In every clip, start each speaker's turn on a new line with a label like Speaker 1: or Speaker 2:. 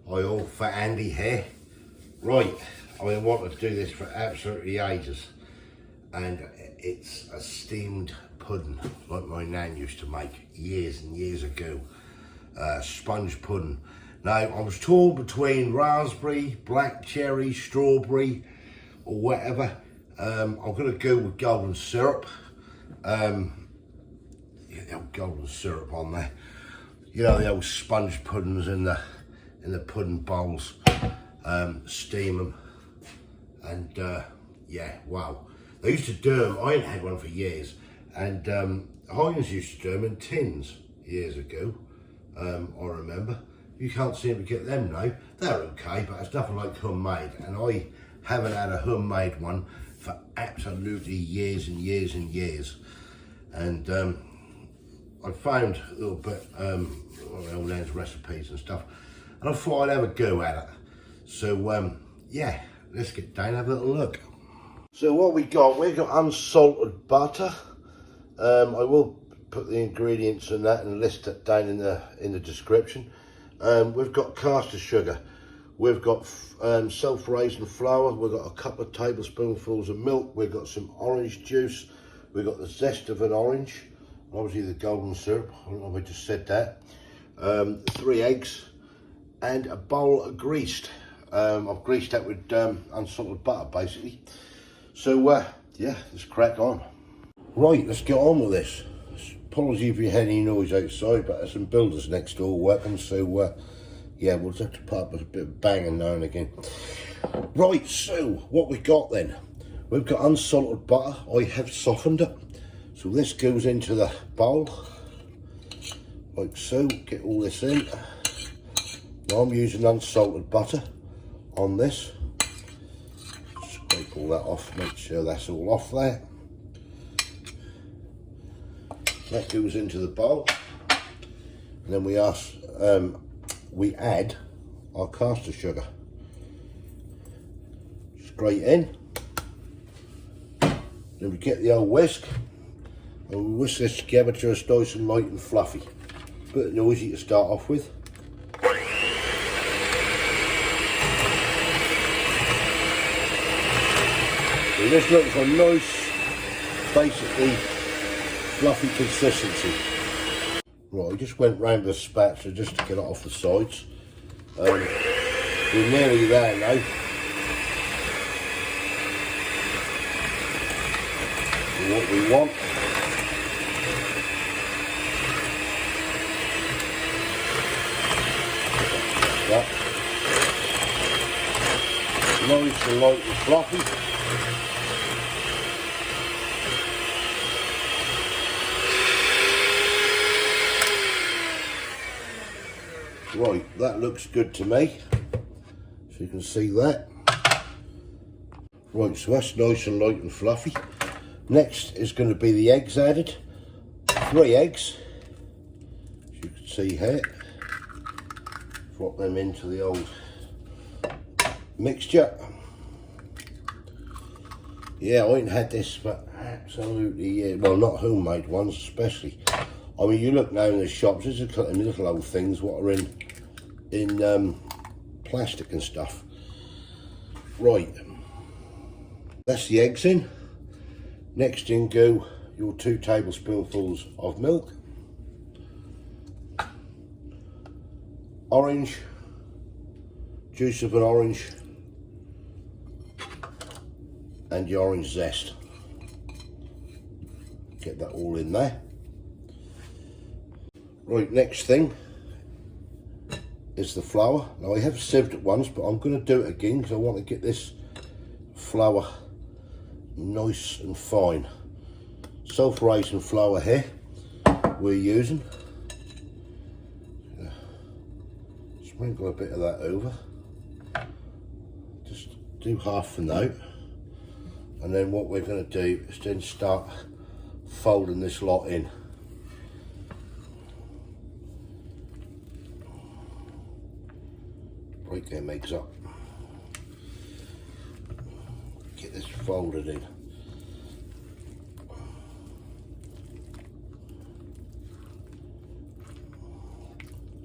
Speaker 1: Hi all, Fat Andy here. Right, I've been wanting to do this for absolutely ages, and it's a steamed pudding like my nan used to make years and years ago. Sponge pudding. Now, I was torn between raspberry, black cherry, strawberry, or whatever. I'm going to go with golden syrup. Golden syrup on there. You know, the old sponge puddings in the pudding bowls. Steam them, and yeah, wow. They used to do them. I ain't had one for years, and Heinz used to do them in tins years ago. I remember. You can't seem to get them now. They're okay, but it's nothing like homemade, and I haven't had a homemade one for absolutely years and years and years. And I found a little bit all those recipes and stuff, and I thought I'd have a go at it. So yeah, let's get down and have a little look. So what we got unsalted butter. I will put the ingredients in that and list it down in the description. We've got caster sugar, we've got self-raising flour, we've got a couple of tablespoonfuls of milk, we've got some orange juice, we've got the zest of an orange, obviously the golden syrup, I don't know if I just said that, 3 eggs, and a bowl of greased. I've greased that with unsalted butter basically. So yeah, let's crack on. Right, let's get on with this. Apologies if you hear any noise outside, but there's some builders next door working, so yeah, we'll just have to put up a bit of banging now and again. Right, so what we got then? We've got unsalted butter. I have softened it. So this goes into the bowl, like so. Get all this in. Now I'm using unsalted butter on this. Scrape all that off, make sure that's all off there. That goes into the bowl, and then we add our caster sugar straight in. Then we get the old whisk, and we whisk this together till it's nice and light and fluffy. Bit noisy to start off with. So this looks a nice, basically fluffy consistency. Right, I just went round the spatula just to get it off the sides. We're nearly there now. So what we want that nice and light and fluffy. Right, that looks good to me, so you can see that. Right, so that's nice and light and fluffy. Next is going to be the eggs added. 3 eggs, as you can see here. Drop them into the old mixture. Yeah, I ain't had this for absolutely years. Well, not homemade ones especially. I mean, you look now in the shops, there's a little old things what are in plastic and stuff. Right, that's the eggs in. Next in go your 2 tablespoonfuls of milk, orange, juice of an orange, and your orange zest. Get that all in there. Right, next thing is the flour. Now I have sieved it once, but I'm going to do it again because I want to get this flour nice and fine. Self-raising flour here we're using. Sprinkle a bit of that over. Just do half for now. And then what we're going to do is then start folding this lot in. Break them eggs up. Get this folded in.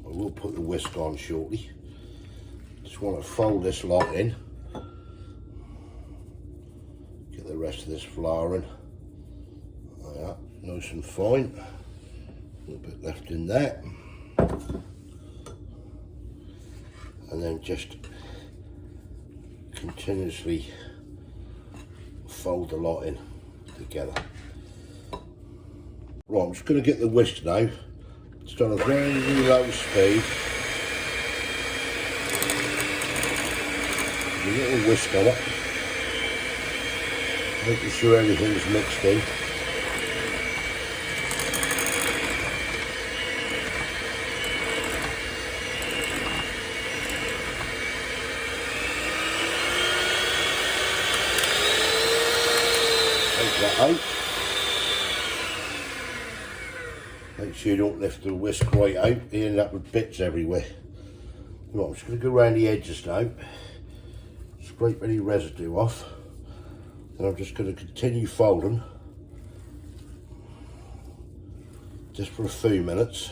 Speaker 1: I will put the whisk on shortly. Just want to fold this lot in. Get the rest of this flour in. Like that, nice and fine. A little bit left in there. And then just continuously fold the lot in together. Right, I'm just going to get the whisk now. It's on a very low speed. A little whisk on it. Making sure everything's mixed in. Take that out. Make sure you don't lift the whisk right out, you end up with bits everywhere. Right, I'm just going to go around the edges now, scrape any residue off, and I'm just going to continue folding just for a few minutes.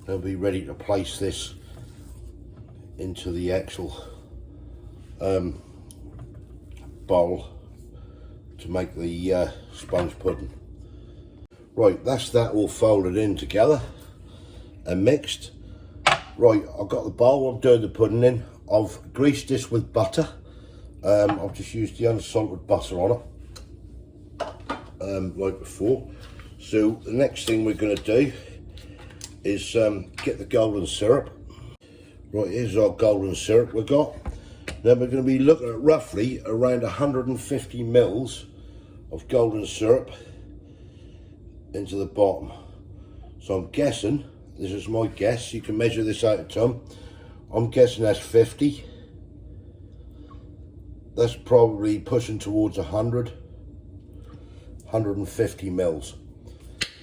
Speaker 1: I'll be ready to place this into the actual bowl to make the sponge pudding. Right, that's that all folded in together and mixed. Right, I've got the bowl I'm doing the pudding in. I've greased this with butter. I've just used the unsalted butter on it, like before. So the next thing we're going to do is get the golden syrup. Right, here's our golden syrup we've got. Then we're going to be looking at roughly around 150 mils of golden syrup into the bottom. So I'm guessing, this is my guess, you can measure this out at home, I'm guessing that's 50. That's probably pushing towards 100, 150 mils.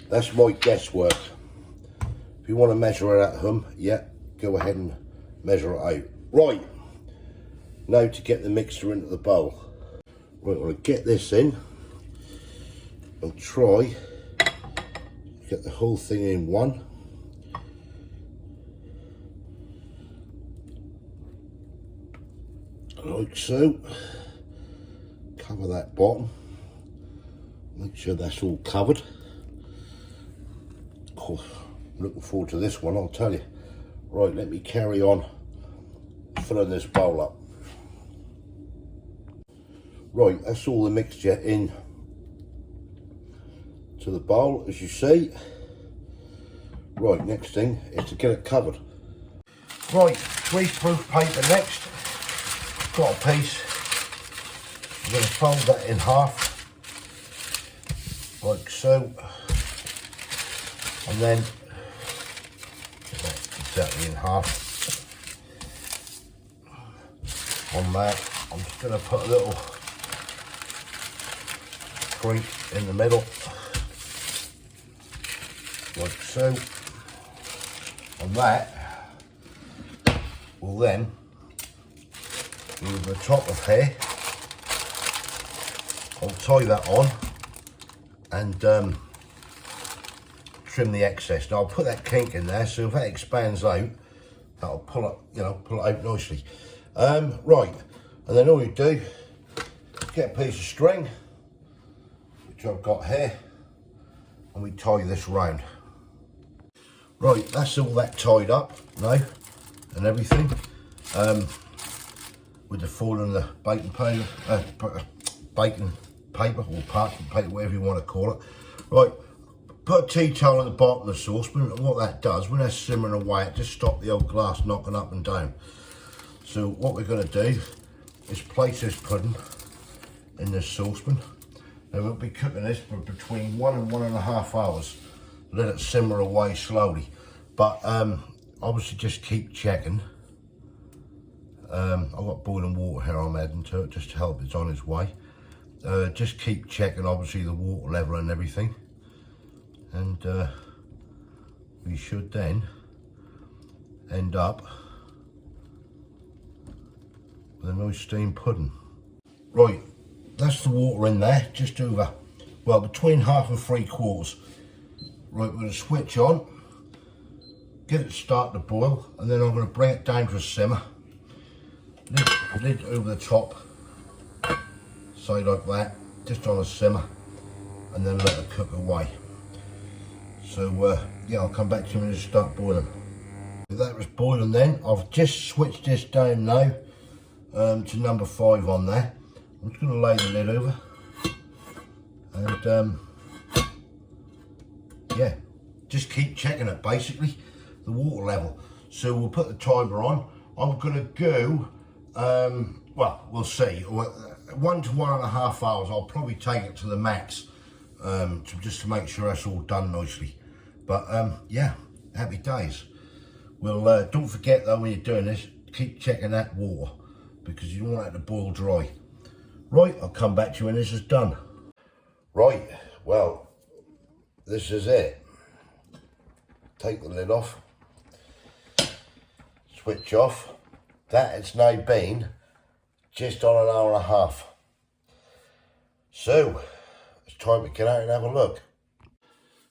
Speaker 1: That's my guesswork. If you want to measure it at home, yeah, go ahead and measure it out. Right, now to get the mixture into the bowl. Right, I'm going to get this in and try get the whole thing in one. Like so. Cover that bottom. Make sure that's all covered. Of course, looking forward to this one, I'll tell you. Right, let me carry on filling this bowl up. Right, that's all the mixture in to the bowl, as you see. Right, next thing is to get it covered. Right, greaseproof paper next. Got a piece. I'm going to fold that in half, like so, and then exactly in half. On that, I'm just going to put a little crease in the middle, like so. And that will then with the top of here, I'll tie that on and trim the excess. Now I'll put that kink in there, so if that expands out, that'll pull it, you know, pull it out nicely. Right, and then all you do, get a piece of string, which I've got here, and we tie this round. Right, that's all that tied up now, and everything. With the foil and the baking paper, or parchment paper, whatever you want to call it. Right, put a tea towel on the bottom of the saucepan, and what that does, when they're simmering away, it just stops the old glass knocking up and down. So what we're going to do is place this pudding in this saucepan, and we'll be cooking this for between 1 and 1.5 hours. Let it simmer away slowly, but obviously just keep checking. I've got boiling water here I'm adding to it just to help it's on its way. Just keep checking obviously the water level and everything, and we should then end up with a nice steamed pudding. Right, that's the water in there, just over, well, between 1/2 and 3/4. Right, we're going to switch on, get it start to boil, and then I'm going to bring it down to a simmer lid over the top, so like that, just on a simmer, and then let it cook away. So yeah, I'll come back to you when it start boiling. That was boiling then. I've just switched this down now to number 5 on there. I'm just going to lay the lid over and yeah, just keep checking it, basically, the water level. So we'll put the timer on. I'm going to go, well, we'll see, 1 to 1.5 hours. I'll probably take it to the max just to make sure that's all done nicely. But yeah, happy days. Well, don't forget though, when you're doing this, keep checking that water, because you don't want it to boil dry. Right, I'll come back to you when this is done. Right, well, this is it. Take the lid off, switch off. That has now been just on 1.5 hours. So, it's time to get out and have a look.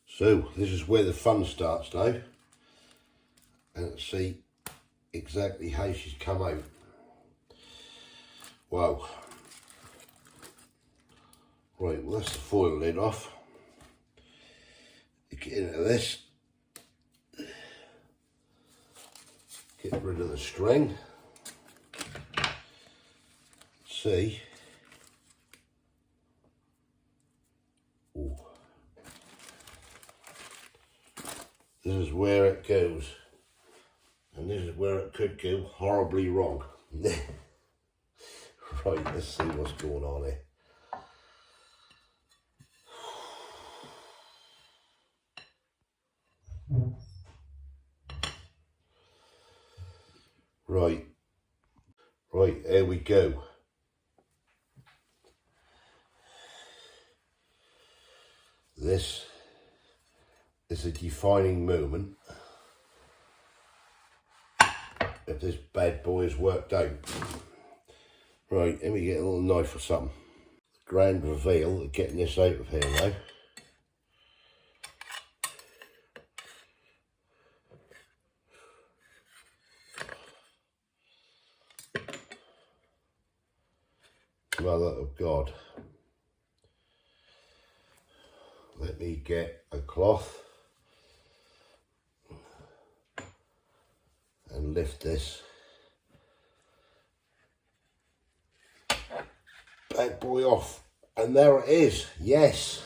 Speaker 1: So, this is where the fun starts now. And let's see exactly how she's come out. Wow. Right, well, that's the foil lid off. You get into this. Get rid of the string. See. Ooh. This is where it goes. And this is where it could go horribly wrong. Right, let's see what's going on here. Right, here we go. This is a defining moment if this bad boy is worked out. Right, let me get a little knife or something. Grand reveal of getting this out of here now. Mother of God. Let me get a cloth and lift this bad boy off, and there it is. Yes.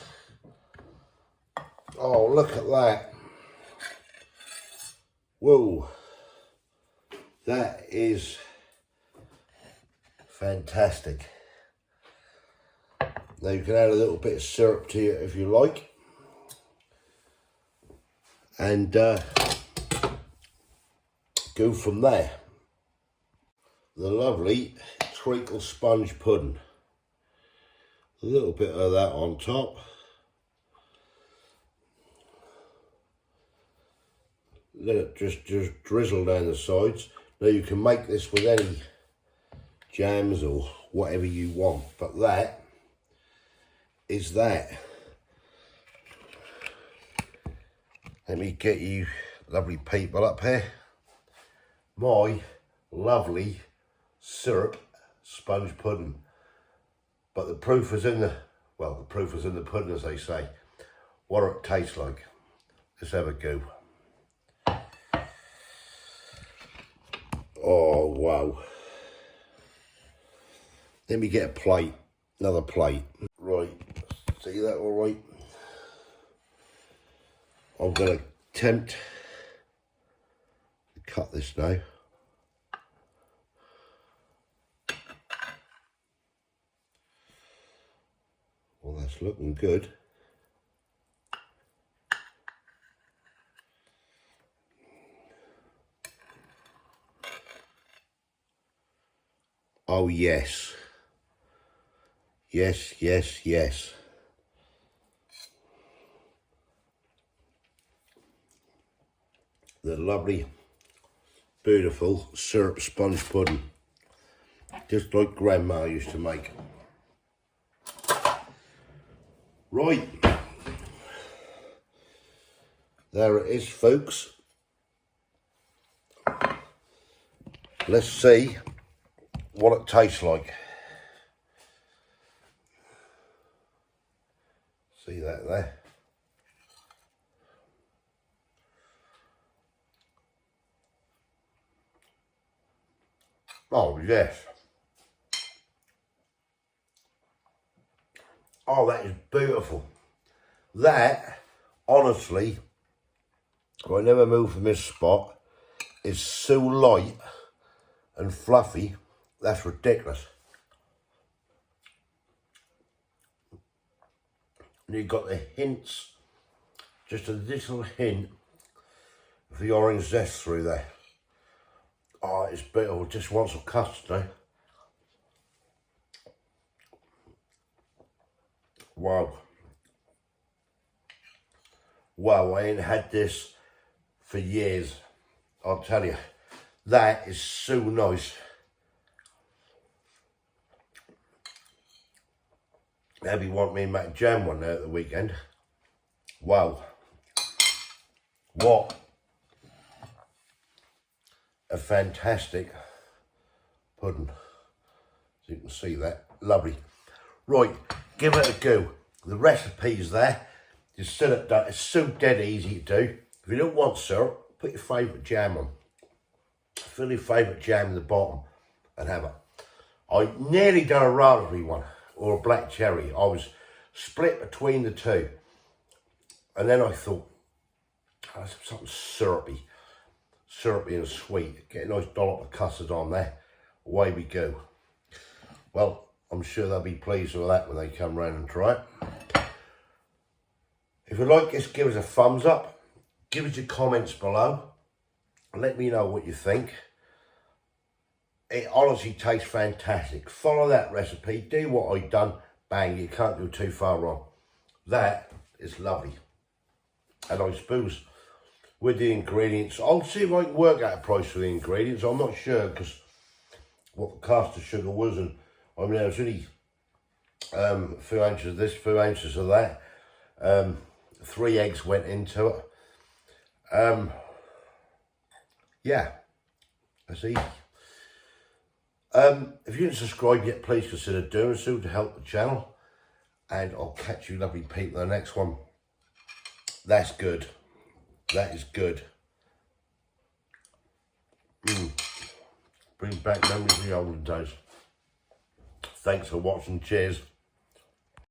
Speaker 1: Oh, look at that. Whoa, that is fantastic. Now you can add a little bit of syrup to it if you like, and go from there. The lovely treacle sponge pudding. A little bit of that on top. Let it just drizzle down the sides. Now you can make this with any jams or whatever you want, but that is that. Let me get you lovely people up here. My lovely syrup sponge pudding. But the proof is in the, well, the proof is in the pudding, as they say. What it tastes like. Let's have a go. Oh, wow. Let me get a plate, another plate. Right, see that all right? I'm going to attempt to cut this now. Well, that's looking good. Oh, yes. Yes, yes, yes. The lovely, beautiful syrup sponge pudding. Just like Grandma used to make. Right. There it is, folks. Let's see what it tastes like. See that there? Oh yes. Oh, that is beautiful. That, honestly, I never move from this spot, is so light and fluffy, that's ridiculous. And you've got the hints, just a little hint of the orange zest through there. Oh, it's beautiful. Just want some custard now. Wow. Wow, I ain't had this for years. I'll tell you. That is so nice. Maybe want me and make jam one there at the weekend. Wow. What a fantastic pudding. As you can see that. Lovely. Right, give it a go. The recipe's there. You still it done. It's so dead easy to do. If you don't want syrup, put your favourite jam on. Fill your favourite jam in the bottom and have it. I nearly done a raspberry one or a black cherry. I was split between the two. And then I thought, oh, something syrupy and sweet. Get a nice dollop of custard on there. Away we go. Well, I'm sure they'll be pleased with that when they come round and try it. If you like this, give us a thumbs up. Give us your comments below. Let me know what you think. It honestly tastes fantastic. Follow that recipe. Do what I've done. Bang, you can't go too far wrong. That is lovely. And I suppose with the ingredients, I'll see if I can work out a price for the ingredients. I'm not sure because what the cost of sugar was, and I mean there was only a few ounces of this, a few ounces of that. 3 eggs went into it. Yeah, that's easy. If you didn't subscribe yet, please consider doing so to help the channel. And I'll catch you lovely people in the next one. That's good. That is good. Brings back memories of the olden days. Thanks for watching. Cheers.